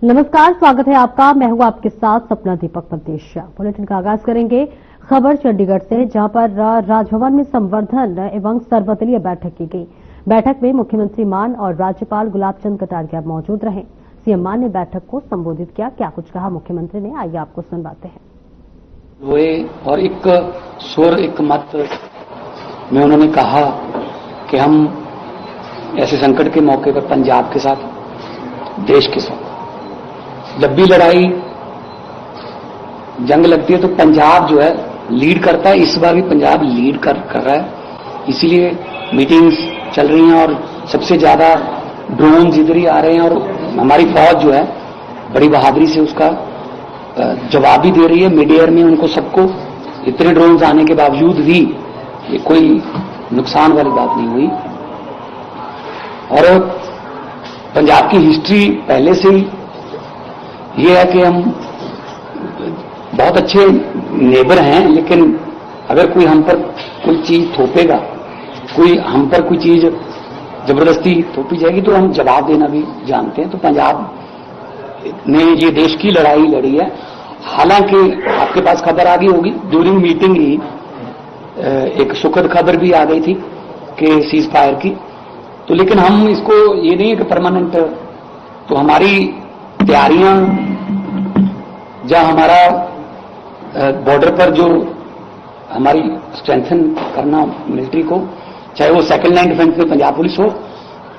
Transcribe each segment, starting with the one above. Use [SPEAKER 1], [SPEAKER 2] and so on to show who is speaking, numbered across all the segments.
[SPEAKER 1] नमस्कार, स्वागत है आपका। मैं हूं आपके साथ सपना दीपक मदेशिया। बुलेटिन का आगाज करेंगे खबर चंडीगढ़ से, जहां पर राजभवन में संवर्धन एवं सर्वदलीय बैठक की गई। बैठक में मुख्यमंत्री मान और राज्यपाल गुलाब चंद कटारिया मौजूद रहे। सीएम मान ने बैठक को संबोधित किया। क्या कुछ कहा मुख्यमंत्री ने, आइए आपको सुनवाते हैं।
[SPEAKER 2] वो और एक स्वर, एक मत में उन्होंने कहा कि हम ऐसे संकट के मौके पर पंजाब के साथ, देश के साथ, जब भी लड़ाई जंग लगती है तो पंजाब जो है लीड करता है। इस बार भी पंजाब लीड कर रहा है, इसीलिए मीटिंग्स चल रही हैं और सबसे ज्यादा ड्रोन इधर ही आ रहे हैं और हमारी फौज जो है बड़ी बहादुरी से उसका जवाब भी दे रही है। मिड एयर में उनको सबको इतने ड्रोन्स आने के बावजूद भी ये कोई नुकसान वाली बात नहीं हुई। और पंजाब की हिस्ट्री पहले से ही ये है कि हम बहुत अच्छे नेबर हैं, लेकिन अगर कोई हम पर कोई चीज थोपेगा, कोई हम पर कोई चीज जबरदस्ती थोपी जाएगी तो हम जवाब देना भी जानते हैं। तो पंजाब ने ये देश की लड़ाई लड़ी है। हालांकि आपके पास खबर आ गई होगी, ड्यूरिंग मीटिंग ही एक सुखद खबर भी आ गई थी कि सीज फायर की। तो लेकिन हम इसको ये नहीं है कि परमानेंट, तो हमारी तैयारियां जहां हमारा बॉर्डर पर जो हमारी स्ट्रेंथन करना मिलिट्री को, चाहे वो सेकंड लाइन डिफेंस में पंजाब पुलिस हो,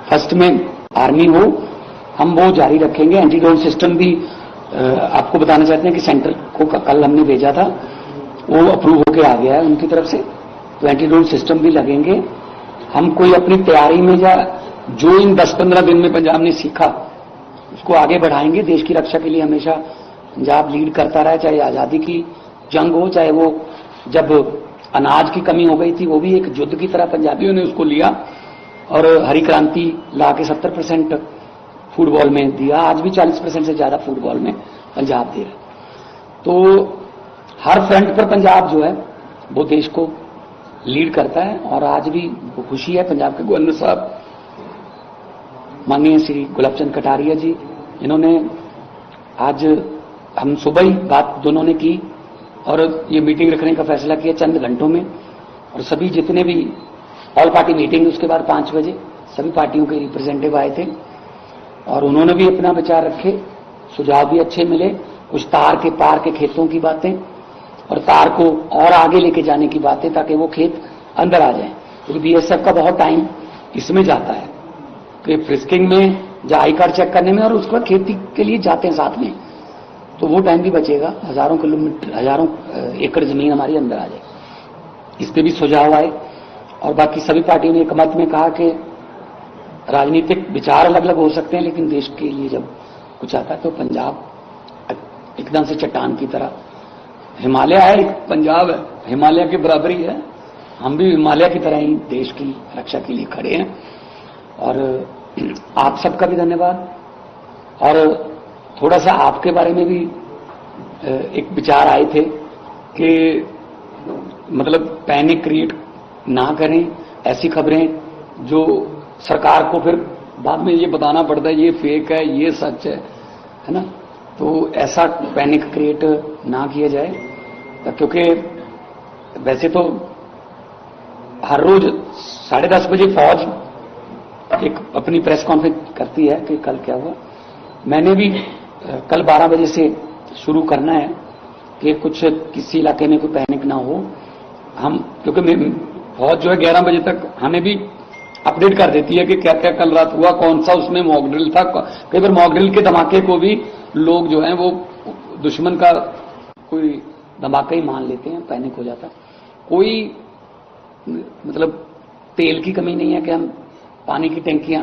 [SPEAKER 2] फर्स्ट में आर्मी हो, हम वो जारी रखेंगे। एंटी ड्रोन सिस्टम भी आपको बताना चाहते हैं कि सेंटर को कल हमने भेजा था, वो अप्रूव होके आ गया है उनकी तरफ से। तो एंटी ड्रोन सिस्टम भी लगेंगे। हम कोई अपनी तैयारी में या जो इन 10-15 दिन में पंजाब ने सीखा उसको आगे बढ़ाएंगे। देश की रक्षा के लिए हमेशा पंजाब लीड करता रहा, चाहे आजादी की जंग हो, चाहे वो जब अनाज की कमी हो गई थी, वो भी एक युद्ध की तरह पंजाबियों ने उसको लिया और हरी क्रांति ला के 70% फुटबॉल में दिया। आज भी 40% से ज्यादा फुटबॉल में पंजाब दे रहा है। तो हर फ्रंट पर पंजाब जो है वो देश को लीड करता है। और आज भी खुशी है, पंजाब के गवर्नर साहब माननीय श्री गुलाब चंद कटारिया जी, इन्होंने आज हम सुबह ही बात दोनों ने की और ये मीटिंग रखने का फैसला किया चंद घंटों में। और सभी जितने भी ऑल पार्टी मीटिंग, उसके बाद 5 बजे सभी पार्टियों के रिप्रेजेंटेटिव आए थे और उन्होंने भी अपना विचार रखे, सुझाव भी अच्छे मिले। कुछ तार के पार के खेतों की बातें और तार को और आगे लेके जाने की बातें, ताकि वो खेत अंदर आ जाए, क्योंकि बीएसएफ का बहुत टाइम इसमें जाता है कि फ्रिस्किंग में या आई कार्ड चेक करने में, और उसके बाद खेती के लिए जाते हैं साथ में, तो वो टाइम भी बचेगा। हजारों किलोमीटर, हजारों एकड़ जमीन हमारी अंदर आ जाए। इस पे भी सुझाव आए और बाकी सभी पार्टियों ने एक मत में कहा कि राजनीतिक विचार अलग अलग हो सकते हैं, लेकिन देश के लिए जब कुछ आता है तो पंजाब एकदम से चट्टान की तरह, हिमालय है, पंजाब है हिमालय के बराबर ही है, हम भी हिमालय की तरह ही देश की रक्षा के लिए खड़े हैं। और आप सबका भी धन्यवाद। और थोड़ा सा आपके बारे में भी एक विचार आए थे कि मतलब पैनिक क्रिएट ना करें, ऐसी खबरें जो सरकार को फिर बाद में ये बताना पड़ता है ये फेक है, ये सच है ना। तो ऐसा पैनिक क्रिएट ना किया जाए, क्योंकि वैसे तो हर रोज 10:30 बजे फौज एक अपनी प्रेस कॉन्फ्रेंस करती है कि कल क्या हुआ। मैंने भी कल 12 बजे से शुरू करना है कि कुछ किसी इलाके में कोई पैनिक ना हो। हम क्योंकि फौज जो है 11 बजे तक हमें भी अपडेट कर देती है कि क्या क्या कल रात हुआ, कौन सा उसमें मॉक ड्रिल था। कई बार मॉक ड्रिल के धमाके को भी लोग जो हैं वो दुश्मन का कोई धमाका ही मान लेते हैं, पैनिक हो जाता। कोई मतलब तेल की कमी नहीं है कि हम पानी की टैंकियां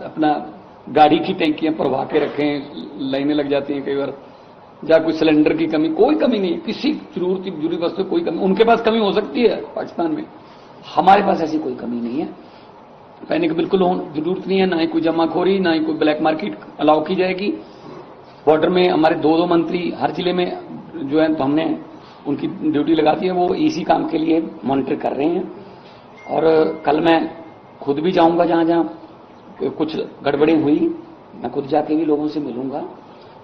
[SPEAKER 2] अपना गाड़ी की टैंकियां भरवा के रखें, लाइनें लग जाती हैं कई बार, या कोई सिलेंडर की कमी, कोई कमी नहीं है किसी जरूरी वस्तु कोई कमी। उनके पास कमी हो सकती है पाकिस्तान में, हमारे पास ऐसी कोई कमी नहीं है। पैनिक बिल्कुल जरूरत नहीं है, ना ही कोई जमाखोरी, ना ही कोई ब्लैक मार्केट अलाउ की जाएगी। बॉर्डर में हमारे 2 मंत्री हर जिले में जो है, तो हमने उनकी ड्यूटी लगा दी है, वो इसी काम के लिए मॉनिटर कर रहे हैं। और कल मैं खुद भी जाऊंगा जहां जहां कुछ गड़बड़ी हुई, मैं खुद जाके भी लोगों से मिलूंगा।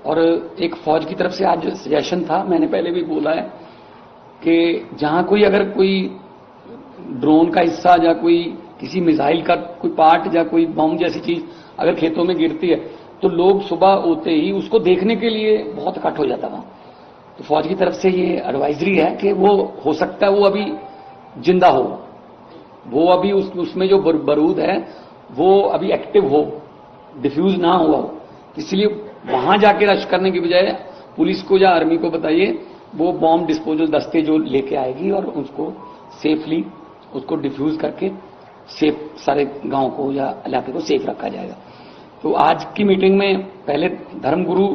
[SPEAKER 2] और एक फौज की तरफ से आज सजेशन था, मैंने पहले भी बोला है कि जहां कोई अगर कोई ड्रोन का हिस्सा या कोई किसी मिसाइल का कोई पार्ट या कोई बम जैसी चीज अगर खेतों में गिरती है तो लोग सुबह होते ही उसको देखने के लिए बहुत इकट्ठ हो जाता वहां। तो फौज की तरफ से ये एडवाइजरी है कि वो हो सकता है वो अभी जिंदा हो, वो अभी उसमें जो बारूद है वो अभी एक्टिव हो, डिफ्यूज ना हुआ हो। इसलिए वहां जाके रश करने की बजाय पुलिस को या आर्मी को बताइए, वो बॉम्ब डिस्पोजल दस्ते जो लेके आएगी और उसको सेफली उसको डिफ्यूज करके सेफ सारे गांव को या इलाके को सेफ रखा जाएगा। तो आज की मीटिंग में पहले धर्मगुरु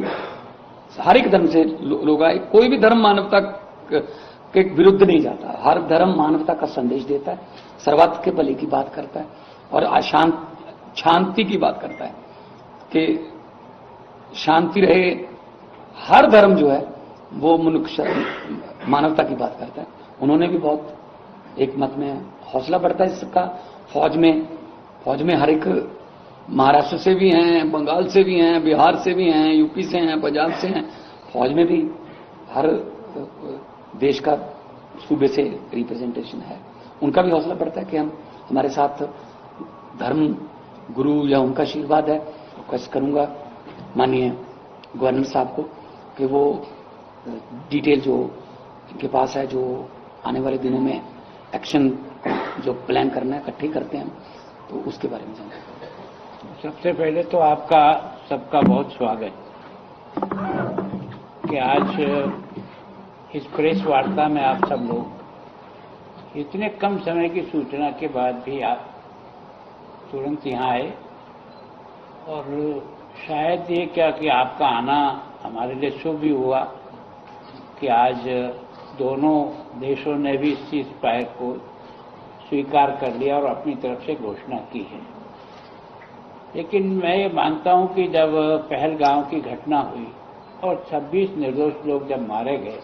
[SPEAKER 2] हर एक धर्म से लोग आए, कोई भी धर्म मानवता के विरुद्ध नहीं जाता, हर धर्म मानवता का संदेश देता है, सर्वत्र के भले की बात करता है और शांति की बात करता है कि शांति रहे। हर धर्म जो है वो मनुष्य मानवता की बात करता है। उन्होंने भी बहुत एक मत में हौसला बढ़ता है इसका। फौज में हर एक महाराष्ट्र से भी हैं, बंगाल से भी हैं, बिहार से भी हैं, यूपी से हैं, पंजाब से हैं। फौज में भी हर देश का सूबे से रिप्रेजेंटेशन है। उनका भी हौसला बढ़ता है कि हमारे साथ धर्म गुरु या उनका आशीर्वाद है। रिक्वेस्ट करूंगा माननीय गवर्नर साहब को कि वो डिटेल जो इनके पास है, जो आने वाले दिनों में एक्शन जो प्लान करना है इकट्ठे करते हैं, तो उसके बारे में जानते हैं।
[SPEAKER 3] सबसे पहले तो आपका सबका बहुत स्वागत कि आज इस प्रेस वार्ता में आप सब लोग इतने कम समय की सूचना के बाद भी आप तुरंत यहाँ आए। और शायद ये क्या कि आपका आना हमारे लिए शुभ भी हुआ कि आज दोनों देशों ने भी इस चीज को स्वीकार कर लिया और अपनी तरफ से घोषणा की है। लेकिन मैं ये मानता हूं कि जब पहलगांव की घटना हुई और 26 निर्दोष लोग जब मारे गए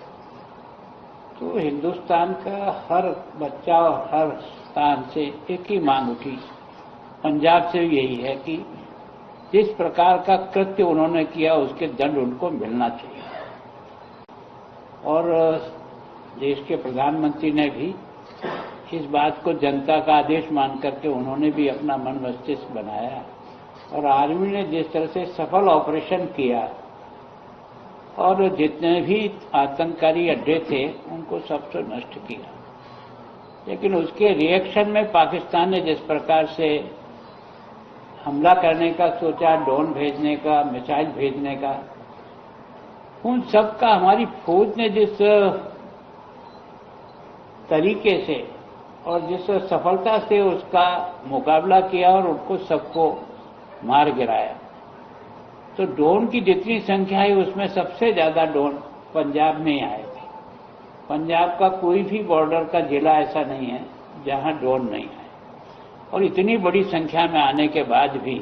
[SPEAKER 3] तो हिंदुस्तान का हर बच्चा और हर स्थान से एक ही मांग उठी, पंजाब से यही है कि जिस प्रकार का कृत्य उन्होंने किया उसके दंड उनको मिलना चाहिए। और देश के प्रधानमंत्री ने भी इस बात को जनता का आदेश मान करके उन्होंने भी अपना मन मस्तिष्क बनाया और आर्मी ने जिस तरह से सफल ऑपरेशन किया और जितने भी आतंककारी अड्डे थे उनको सबसे नष्ट किया। लेकिन उसके रिएक्शन में पाकिस्तान ने जिस प्रकार से हमला करने का सोचा, ड्रोन भेजने का, मिसाइल भेजने का, उन सब का हमारी फौज ने जिस तरीके से और जिस सफलता से उसका मुकाबला किया और उनको सबको मार गिराया, तो ड्रोन की जितनी संख्या है उसमें सबसे ज्यादा ड्रोन पंजाब में ही आए थे। पंजाब का कोई भी बॉर्डर का जिला ऐसा नहीं है जहां ड्रोन नहीं आए। और इतनी बड़ी संख्या में आने के बाद भी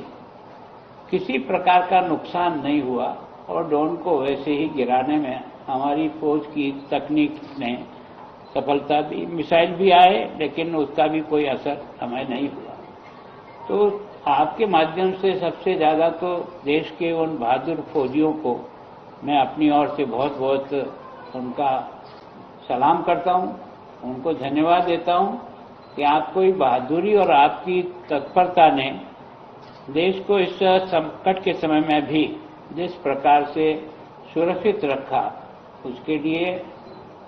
[SPEAKER 3] किसी प्रकार का नुकसान नहीं हुआ और ड्रोन को वैसे ही गिराने में हमारी फौज की तकनीक ने सफलता दी। मिसाइल भी आए लेकिन उसका भी कोई असर हमें नहीं हुआ। तो आपके माध्यम से सबसे ज्यादा तो देश के उन बहादुर फौजियों को मैं अपनी ओर से बहुत बहुत उनका सलाम करता हूं, उनको धन्यवाद देता हूं कि आपकी बहादुरी और आपकी तत्परता ने देश को इस संकट के समय में भी जिस प्रकार से सुरक्षित रखा, उसके लिए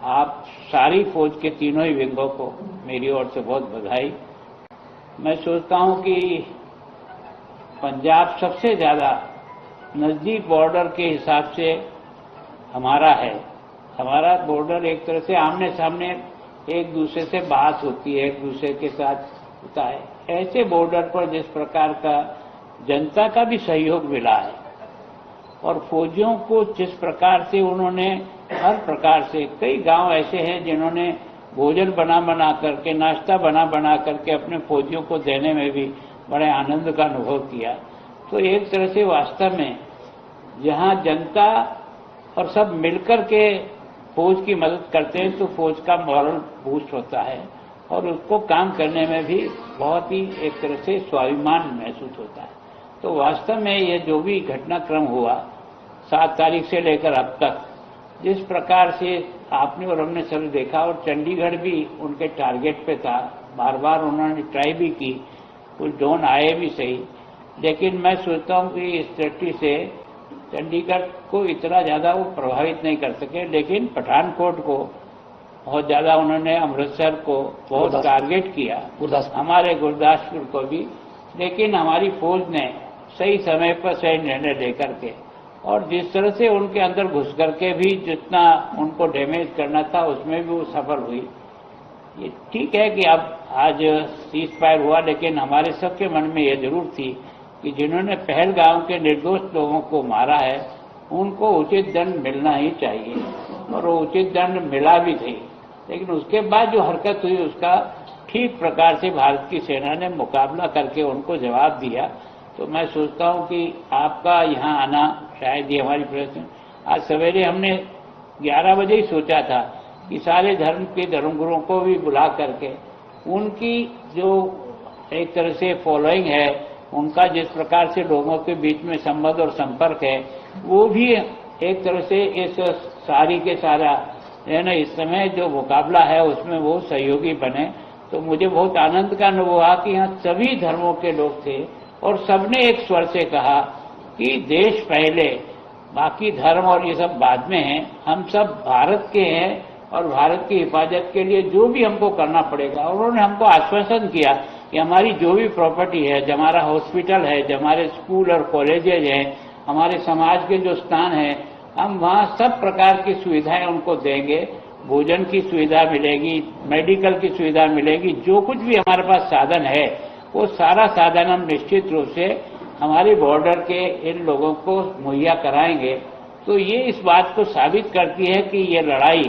[SPEAKER 3] आप सारी फौज के तीनों ही विंगों को मेरी ओर से बहुत बधाई। मैं सोचता हूं कि पंजाब सबसे ज्यादा नजदीक बॉर्डर के हिसाब से हमारा है। हमारा बॉर्डर एक तरह से आमने सामने एक दूसरे से बात होती है, एक दूसरे के साथ होता है। ऐसे बॉर्डर पर जिस प्रकार का जनता का भी सहयोग मिला है और फौजियों को जिस प्रकार से उन्होंने हर प्रकार से, कई गांव ऐसे हैं जिन्होंने भोजन बना करके, नाश्ता बना करके अपने फौजियों को देने में भी बड़े आनंद का अनुभव किया। तो एक तरह से वास्तव में जहां जनता और सब मिलकर के फौज की मदद करते हैं तो फौज का मॉरल बूस्ट होता है और उसको काम करने में भी बहुत ही एक तरह से स्वाभिमान महसूस होता है। तो वास्तव में ये जो भी घटनाक्रम हुआ 7 तारीख से लेकर अब तक, जिस प्रकार से आपने और हमने सब देखा, और चंडीगढ़ भी उनके टारगेट पे था, बार बार उन्होंने ट्राई भी की, कुछ ड्रोन आए भी सही, लेकिन मैं सोचता हूँ कि इस दृष्टि से चंडीगढ़ को इतना ज़्यादा वो प्रभावित नहीं कर सके, लेकिन पठानकोट को बहुत ज़्यादा उन्होंने, अमृतसर को बहुत टारगेट किया, हमारे गुरदासपुर को भी, लेकिन हमारी फौज ने सही समय पर सही निर्णय लेकर के, और जिस तरह से उनके अंदर घुस करके भी जितना उनको डैमेज करना था उसमें भी वो सफल हुई। ये ठीक है कि अब आज सीज फायर हुआ, लेकिन हमारे सबके मन में ये जरूर थी कि जिन्होंने पहलगाम के निर्दोष लोगों को मारा है उनको उचित दंड मिलना ही चाहिए, और वो उचित दंड मिला भी थी। लेकिन उसके बाद जो हरकत हुई उसका ठीक प्रकार से भारत की सेना ने मुकाबला करके उनको जवाब दिया। तो मैं सोचता हूं कि आपका यहाँ आना, शायद ये हमारी प्रश्न, आज सवेरे हमने 11 बजे ही सोचा था कि सारे धर्म के धर्मगुरुओं को भी बुला करके उनकी जो एक तरह से फॉलोइंग है, उनका जिस प्रकार से लोगों के बीच में संबंध और संपर्क है, वो भी एक तरह से इस सारी के सारा है ना, इस समय जो मुकाबला है उसमें वो सहयोगी बने। तो मुझे बहुत आनंद का अनुभव हुआ कि यहाँ सभी धर्मों के लोग थे और सबने एक स्वर से कहा कि देश पहले, बाकी धर्म और ये सब बाद में हैं, हम सब भारत के हैं और भारत की हिफाजत के लिए जो भी हमको करना पड़ेगा। और उन्होंने हमको आश्वासन किया कि हमारी जो भी प्रॉपर्टी है, जो हमारा हॉस्पिटल है, जो हमारे स्कूल और कॉलेजेज हैं, हमारे समाज के जो स्थान हैं, हम वहाँ सब प्रकार की सुविधाएं उनको देंगे, भोजन की सुविधा मिलेगी, मेडिकल की सुविधा मिलेगी, जो कुछ भी हमारे पास साधन है वो सारा साधन हम निश्चित रूप से हमारे बॉर्डर के इन लोगों को मुहैया कराएंगे। तो ये इस बात को साबित करती है कि ये लड़ाई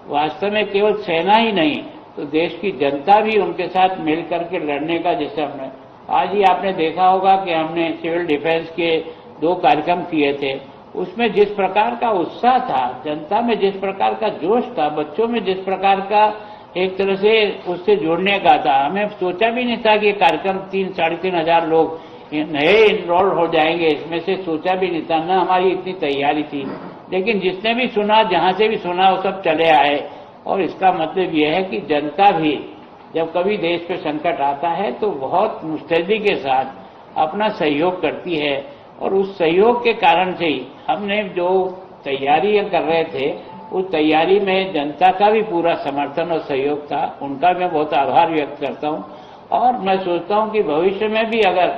[SPEAKER 3] वास्तव में केवल सेना ही नहीं, तो देश की जनता भी उनके साथ मिल करके लड़ने का, जैसे हमने आज ही आपने देखा होगा कि हमने सिविल डिफेंस के 2 कार्यक्रम किए थे, उसमें जिस प्रकार का उत्साह था, जनता में जिस प्रकार का जोश था, बच्चों में जिस प्रकार का एक तरह से उससे जोड़ने का था, हमें सोचा भी नहीं था कि ये कार्यक्रम 3-3.5 हजार लोग नए इनरोल हो जाएंगे, इसमें से सोचा भी नहीं था, न हमारी इतनी तैयारी थी। लेकिन जिसने भी सुना, जहां से भी सुना, वो सब चले आए। और इसका मतलब यह है कि जनता भी जब कभी देश पे संकट आता है तो बहुत मुस्तैदी के साथ अपना सहयोग करती है, और उस सहयोग के कारण से ही हमने जो तैयारियां कर रहे थे, उस तैयारी में जनता का भी पूरा समर्थन और सहयोग था। उनका मैं बहुत आभार व्यक्त करता हूं। और मैं सोचता हूं कि भविष्य में भी अगर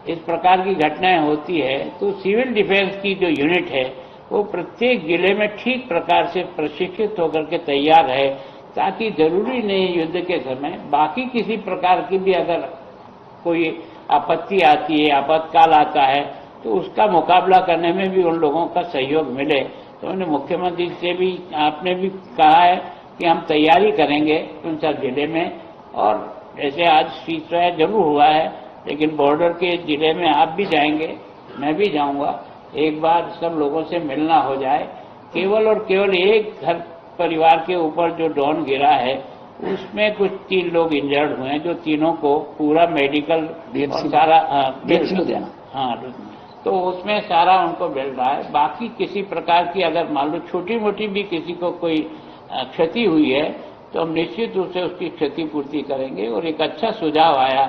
[SPEAKER 3] इस प्रकार की घटनाएं होती है तो सिविल डिफेंस की जो यूनिट है वो प्रत्येक जिले में ठीक प्रकार से प्रशिक्षित होकर के तैयार है, ताकि जरूरी नहीं युद्ध के समय बाकी किसी प्रकार की भी अगर कोई आपत्ति आती है, आपातकाल आता है, तो उसका मुकाबला करने में भी उन लोगों का सहयोग मिले। तो उन्होंने मुख्यमंत्री से भी, आपने भी कहा है कि हम तैयारी करेंगे उन सब जिले में। और जैसे आज सीज फायर जरूर हुआ है, लेकिन बॉर्डर के जिले में आप भी जाएंगे, मैं भी जाऊंगा, एक बार सब लोगों से मिलना हो जाए। केवल और केवल एक घर परिवार के ऊपर जो ड्रोन गिरा है उसमें कुछ 3 लोग इंजर्ड हुए हैं, जो तीनों को पूरा मेडिकल सारा हाँ, तो उसमें सारा उनको मिल रहा है। बाकी किसी प्रकार की अगर मान लो छोटी मोटी भी किसी को कोई क्षति हुई है तो हम निश्चित रूप से उसकी क्षतिपूर्ति करेंगे। और एक अच्छा सुझाव आया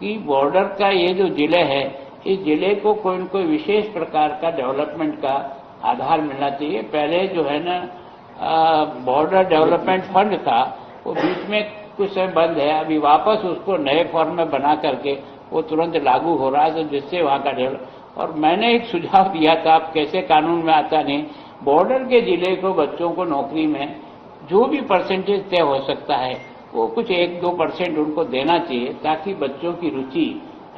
[SPEAKER 3] कि बॉर्डर का ये जो जिले है, इस जिले को कोई न कोई विशेष प्रकार का डेवलपमेंट का आधार मिलना चाहिए। पहले जो है ना बॉर्डर डेवलपमेंट फंड था, वो बीच में कुछ समय बंद है, अभी वापस उसको नए फॉर्म में बना करके वो तुरंत लागू हो रहा है, तो जिससे वहाँ का डेवलप। और मैंने एक सुझाव दिया था, आप कैसे कानून में आता नहीं, बॉर्डर के जिले को बच्चों को नौकरी में जो भी परसेंटेज तय हो सकता है वो कुछ 1-2% उनको देना चाहिए, ताकि बच्चों की रुचि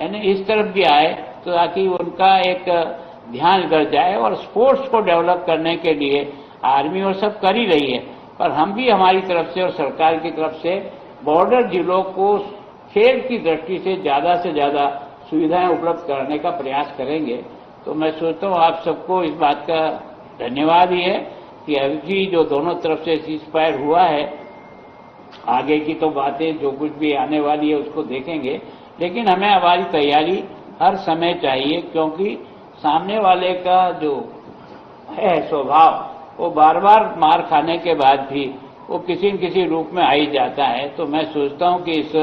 [SPEAKER 3] यानी इस तरफ भी आए, तो ताकि उनका एक ध्यान बढ़ जाए। और स्पोर्ट्स को डेवलप करने के लिए आर्मी और सब कर ही रही है, पर हम भी हमारी तरफ से और सरकार की तरफ से बॉर्डर जिलों को खेल की दृष्टि से ज्यादा सुविधाएं उपलब्ध कराने का प्रयास करेंगे। तो मैं सोचता हूँ आप सबको इस बात का धन्यवाद ही है कि अभी जो दोनों तरफ से सीज फायर हुआ है, आगे की तो बातें जो कुछ भी आने वाली है उसको देखेंगे, लेकिन हमें हमारी तैयारी हर समय चाहिए, क्योंकि सामने वाले का जो है स्वभाव वो बार बार मार खाने के बाद भी वो किसी न किसी रूप में आ ही जाता है। तो मैं सोचता हूं कि इस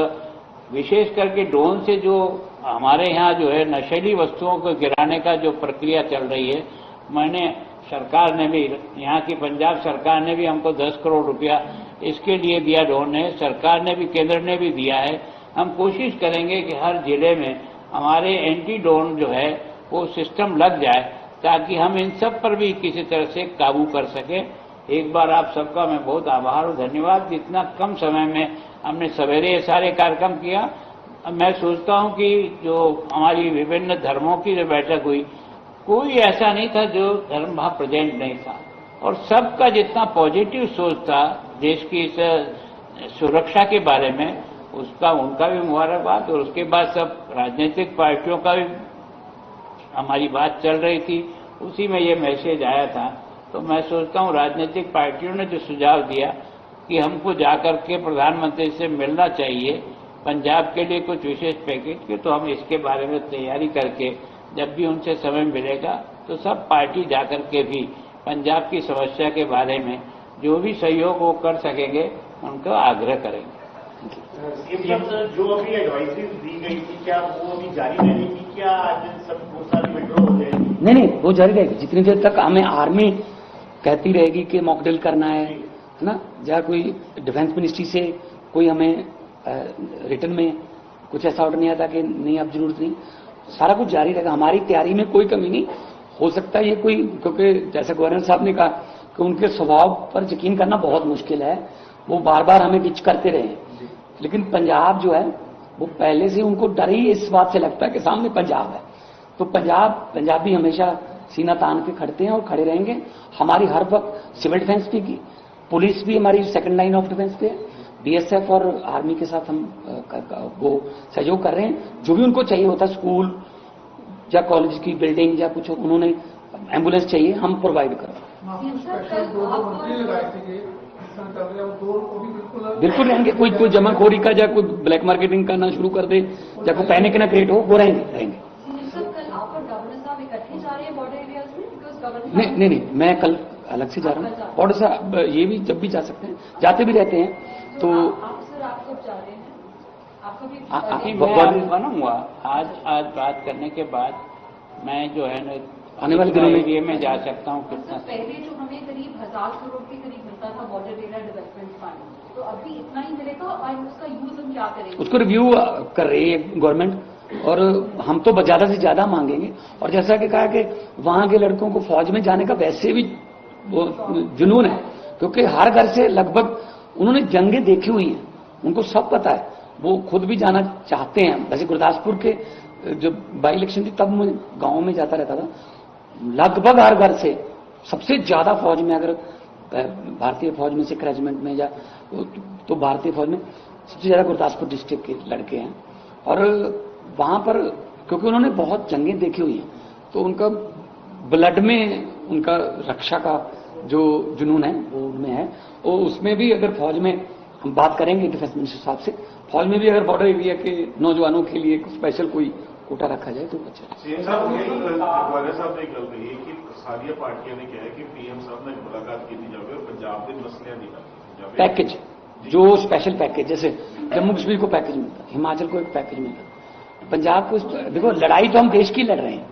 [SPEAKER 3] विशेष करके ड्रोन से जो हमारे यहाँ जो है नशीली वस्तुओं को गिराने का जो प्रक्रिया चल रही है, मैंने सरकार ने भी, यहाँ की पंजाब सरकार ने भी हमको 10 करोड़ रुपया इसके लिए दिया, ड्रोन ने, सरकार ने भी, केंद्र ने भी दिया है। हम कोशिश करेंगे कि हर जिले में हमारे एंटी ड्रोन जो है वो सिस्टम लग जाए, ताकि हम इन सब पर भी किसी तरह से काबू कर सकें। एक बार आप सबका मैं बहुत आभार और धन्यवाद, जितना कम समय में हमने सवेरे ये सारे कार्यक्रम किया। मैं सोचता हूं कि जो हमारी विभिन्न धर्मों की जो बैठक हुई, कोई ऐसा नहीं था जो धर्म वहां प्रेजेंट नहीं था, और सबका जितना पॉजिटिव सोच था देश की इस सुरक्षा के बारे में, उसका उनका भी मुबारकबाद। और उसके बाद सब राजनीतिक पार्टियों का भी हमारी बात चल रही थी, उसी में ये मैसेज आया था। तो मैं सोचता हूं राजनीतिक पार्टियों ने जो सुझाव दिया कि हमको जाकर के प्रधानमंत्री से मिलना चाहिए पंजाब के लिए कुछ विशेष पैकेज के, तो हम इसके बारे में तैयारी करके जब भी उनसे समय मिलेगा तो सब पार्टी जाकर के भी पंजाब की समस्या के बारे में जो भी सहयोग वो कर सकेंगे उनका आग्रह करेंगे।
[SPEAKER 4] जो अभी एडवाइजरीज दी गई थी, क्या वो अभी जारी रहेगी? क्या सब वो सारी विड्रॉ हो जाएगी?
[SPEAKER 2] नहीं, वो जारी रहेगी जितनी देर तक हमें आर्मी कहती रहेगी कि मॉकड्रिल करना है ना, या कोई डिफेंस मिनिस्ट्री से कोई हमें रिटर्न में कुछ ऐसा ऑर्डर नहीं आता कि नहीं अब जरूरत नहीं, सारा कुछ जारी रहेगा। हमारी तैयारी में कोई कमी नहीं हो सकता। ये कोई, क्योंकि जैसे गवर्नर साहब ने कहा कि उनके स्वभाव पर यकीन करना बहुत मुश्किल है, वो बार बार हमें डिच करते रहे, लेकिन पंजाब जो है वो पहले से उनको डर ही इस बात से लगता है कि सामने पंजाब है। तो पंजाबी हमेशा सीना तान के खड़ते हैं और खड़े रहेंगे। हमारी हर वक्त सिविल डिफेंस भी की, पुलिस भी हमारी सेकंड लाइन ऑफ डिफेंस पे है, बीएसएफ और आर्मी के साथ हम वो सहयोग कर रहे हैं। जो भी उनको चाहिए होता है, स्कूल या कॉलेज की बिल्डिंग या कुछ उन्होंने एम्बुलेंस चाहिए, हम प्रोवाइड करें। बिल्कुल रहेंगे। कोई जमाखोरी का या कोई ब्लैक मार्केटिंग का ना शुरू कर दे या कोई पैनिक ना क्रिएट हो, वो रहेंगे। नहीं, मैं कल अलग से जा रहा हूँ, बॉर्डर से ये भी जब भी जा सकते हैं, जाते भी रहते हैं। तो
[SPEAKER 3] मैं बनूंगा आज बात करने के बाद, मैं जो है ना
[SPEAKER 2] आने वाले दिनों में
[SPEAKER 3] ये मैं जा सकता हूँ कितना।
[SPEAKER 5] पहले जो हमें करीब 1000 करोड़ के करीब मिलता था बॉर्डर एरिया डेवलपमेंट फंड, तो अभी इतना ही मिलेगा और उसका यूज हम क्या करेंगे?
[SPEAKER 2] उसको रिव्यू कर रही है गवर्नमेंट, और हम तो ज्यादा से ज्यादा मांगेंगे। और जैसा कि कहा कि वहां के लड़कों को फौज में जाने का वैसे भी वो जुनून है, क्योंकि हर घर से लगभग उन्होंने जंगें देखी हुई हैं, उनको सब पता है, वो खुद भी जाना चाहते हैं। वैसे गुरदासपुर के जो बाई इलेक्शन थी तब मैं गांव में जाता रहता था, लगभग हर घर से सबसे ज्यादा फौज में, अगर भारतीय फौज में सिख रेजिमेंट में या तो भारतीय फौज में सबसे ज्यादा गुरदासपुर डिस्ट्रिक्ट के लड़के हैं। और वहां पर क्योंकि उन्होंने बहुत जंगें देखी हुई हैं, तो उनका ब्लड में उनका रक्षा का जो जुनून है वो उनमें है। और उसमें भी अगर फौज में हम बात करेंगे डिफेंस मिनिस्टर साहब से, फौज में भी अगर बॉर्डर एरिया के नौजवानों के लिए स्पेशल कोई कोटा रखा जाए तो अच्छा।
[SPEAKER 4] साहब ने एक गल कही कि सारिया पार्टियां ने कहा कि पीएम साहब ने मुलाकात की जाए और पंजाब के मसले निकाले
[SPEAKER 2] पैकेज, जो स्पेशल पैकेज, जैसे जम्मू कश्मीर को पैकेज मिलता है, हिमाचल को एक पैकेज मिलता है, पंजाब को। देखो, लड़ाई तो हम देश की लड़ रहे हैं,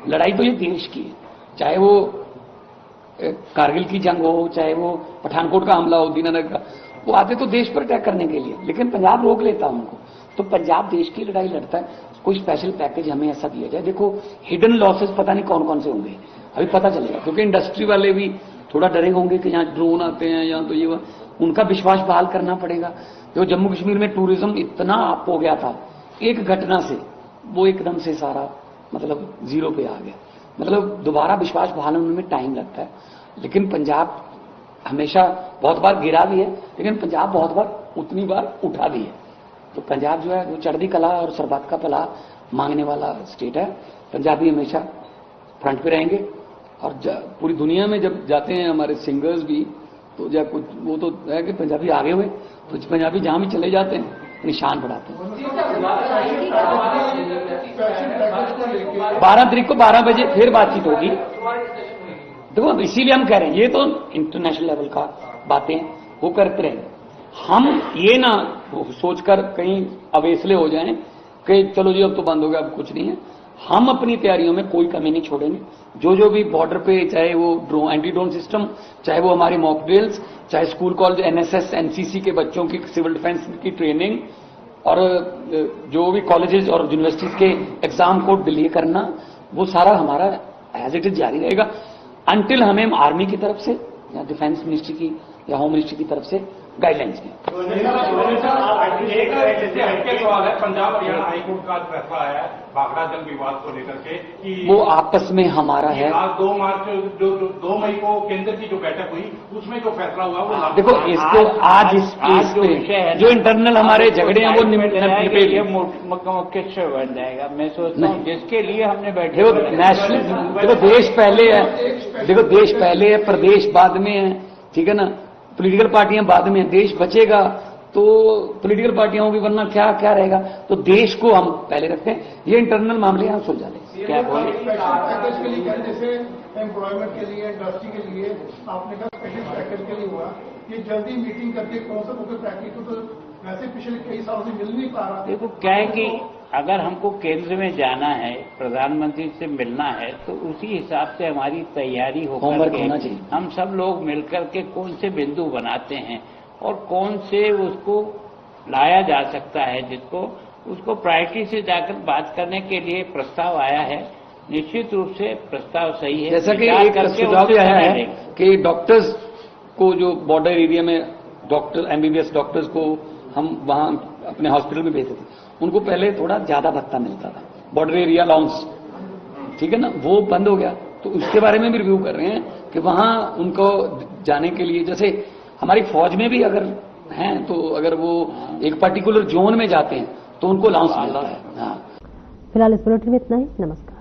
[SPEAKER 2] लड़ाई तो ये देश की है, चाहे वो कारगिल की जंग हो, चाहे वो पठानकोट का हमला हो, दीनानगर का, वो आते तो देश पर अटैक करने के लिए, लेकिन पंजाब रोक लेता उनको। तो पंजाब देश की लड़ाई लड़ता है, कोई स्पेशल पैकेज हमें ऐसा दिया जाए। देखो, हिडन लॉसेस पता नहीं कौन कौन से होंगे, अभी पता चलेगा, क्योंकि इंडस्ट्री वाले भी थोड़ा डरे होंगे कि यहाँ ड्रोन आते हैं, यहाँ तो ये उनका विश्वास बहाल करना पड़ेगा। जो जम्मू कश्मीर में टूरिज्म इतना अप हो गया था एक घटना से, वो एकदम से सारा मतलब जीरो पे आ गया। मतलब दोबारा विश्वास बहाल होने में टाइम लगता है, लेकिन पंजाब हमेशा बहुत बार गिरा भी है, लेकिन पंजाब बहुत बार उतनी बार उठा भी है। तो पंजाब जो है वो चढ़ती कला और सरबत का भला मांगने वाला स्टेट है। पंजाबी हमेशा फ्रंट पे रहेंगे, और पूरी दुनिया में जब जाते हैं हमारे सिंगर्स भी, तो जब कुछ वो तो है कि पंजाबी आगे हुए, तो पंजाबी जहां भी चले जाते हैं अपनी शान बढ़ाते हैं। 12 तारीख को 12 बजे फिर बातचीत होगी। देखो इसीलिए हम कह रहे हैं, ये तो इंटरनेशनल लेवल का बातें वो करते रहे, हम ये ना सोचकर कहीं अवेसले हो जाएं कि चलो जी अब तो बंद हो गया, अब कुछ नहीं है। हम अपनी तैयारियों में कोई कमी नहीं छोड़ेंगे। जो भी बॉर्डर पे, चाहे वो एंटी ड्रोन सिस्टम, चाहे वो हमारी मॉक ड्रिल्स, चाहे स्कूल कॉलेज एनएसएस एनसीसी के बच्चों की सिविल डिफेंस की ट्रेनिंग, और जो भी कॉलेजेस और यूनिवर्सिटीज के एग्जाम को डिले करना, वो सारा हमारा एज इट इज जारी रहेगा अंटिल हमें आर्मी की तरफ से या डिफेंस मिनिस्ट्री की या होम मिनिस्ट्री की तरफ से गाइडलाइंस में।
[SPEAKER 6] जैसे हल्के सवाल है, पंजाब हरियाणा हाईकोर्ट का फैसला आया है भाखड़ा जल विवाद को लेकर के कि
[SPEAKER 2] वो आपस में हमारा है।
[SPEAKER 6] आज 2 मार्च जो 2 मई को केंद्र की जो बैठक हुई उसमें जो फैसला हुआ वो
[SPEAKER 2] देखो इसको आज इस केस पे जो इंटरनल हमारे झगड़े हैं वो निपट
[SPEAKER 3] ये मुख्य विषय बन जाएगा। मैं सोचता हूँ जिसके लिए हमने बैठे
[SPEAKER 2] देखो नेशनल, देखो देश पहले है, देखो देश पहले है, प्रदेश बाद में है, ठीक है ना, पॉलिटिकल पार्टियां बाद में, देश बचेगा तो पॉलिटिकल पार्टियां होगी, वरना क्या क्या रहेगा। तो देश को हम पहले रखते हैं, ये इंटरनल मामले हम सुलझा लें।
[SPEAKER 3] क्या बोले
[SPEAKER 7] पैकेज के लिए, जैसे एम्प्लॉयमेंट के लिए, इंडस्ट्री के लिए आपने कहा स्पेशल पैकेज के लिए हुआ, ये जल्दी मीटिंग करके कौन सा पैकेज को तो वैसे पिछले कई सालों से मिल नहीं पा रहा।
[SPEAKER 3] देखो क्या है कि अगर हमको केंद्र में जाना है, प्रधानमंत्री से मिलना है, तो उसी हिसाब से हमारी तैयारी होकर के हम सब लोग मिलकर के कौन से बिंदु बनाते हैं और कौन से उसको लाया जा सकता है, जिसको उसको प्रायोरिटी से जाकर बात करने के लिए प्रस्ताव आया है। निश्चित रूप से प्रस्ताव सही है।
[SPEAKER 2] जैसा कि एक सुझाव भी आया है कि डॉक्टर्स को, जो बॉर्डर एरिया में डॉक्टर एमबीबीएस डॉक्टर्स को हम वहां अपने हॉस्पिटल में भेजते थे, उनको पहले थोड़ा ज्यादा भत्ता मिलता था, बॉर्डर एरिया अलाउंस, ठीक है ना, वो बंद हो गया। तो उसके बारे में भी रिव्यू कर रहे हैं कि वहां उनको जाने के लिए, जैसे हमारी फौज में भी अगर हैं तो अगर वो एक पर्टिकुलर जोन में जाते हैं तो उनको अलाउंस मिलता है। हाँ,
[SPEAKER 1] फिलहाल इस बुलेटिन में इतना ही। नमस्कार।